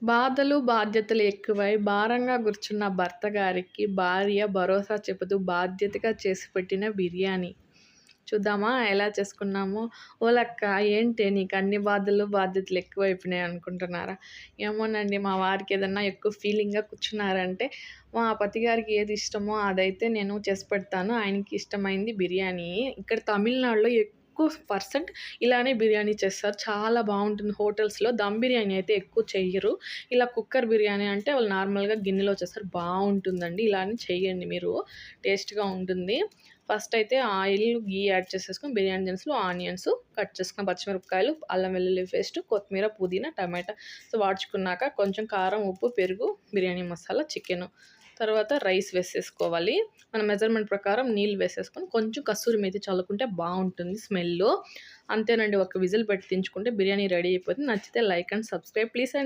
బాధలు, బాధ్యతలు ఎక్కువై భారంగా కూర్చున్న భర్త గారికి భార్య భరోసా చెబుతూ బాధ్యతగా చేసి పెట్టిన బిర్యానీ. చూద్దామా ఎలా చేసుకున్నామో? ఓలక్క ఏంటే నీకు అన్ని బాధలు, బాధ్యతలు ఎక్కువైపోయినాయి అనుకుంటున్నారా? ఏమోనండి మా వారికి ఏదన్నా ఎక్కువ ఫీలింగ్‌గా కూర్చున్నారంటే, మా పతి గారికి ఏది ఇష్టమో అదైతే నేను చేసి పెడతాను. ఆయనకి ఇష్టమైంది బిర్యానీ. ఇక్కడ తమిళనాడులో ఎక్కువ పర్సెంట్ ఇలానే బిర్యానీ చేస్తారు. చాలా బావుంటుంది. హోటల్స్‌లో దమ్ బిర్యానీ అయితే ఎక్కువ చెయ్యరు. ఇలా కుక్కర్ బిర్యానీ అంటే వాళ్ళు నార్మల్‌గా గిన్నెలో చేస్తారు. బావుంటుందండి. ఇలానే చేయండి మీరు. టేస్ట్‌గా ఉంటుంది. ఫస్ట్ అయితే ఆయిల్, ఘీ యాడ్ చేసేసుకొని బిర్యానీ దినుసులు, ఆనియన్స్, కట్ చేసుకున్న పచ్చిమిరపకాయలు, అల్లం వెల్లుల్లి పేస్ట్, కొత్తిమీర, పుదీనా, టమాటా వాడ్చుకున్నాక కొంచెం కారం, ఉప్పు, పెరుగు, బిర్యానీ మసాలా, చికెను. తర్వాత రైస్ వేసేసుకోవాలి. మన మెజర్‌మెంట్ ప్రకారం నీళ్ళు వేసేసుకొని కొంచెం కస్తూరి మేతి చల్లుకుంటే బావుంటుంది స్మెల్లు. అంతేనండి. ఒక విజిల్ పెట్టి దించుకుంటే బిర్యానీ రెడీ అయిపోతుంది. నచ్చితే లైక్ అండ్ సబ్స్క్రైబ్ ప్లీజ్ అండి.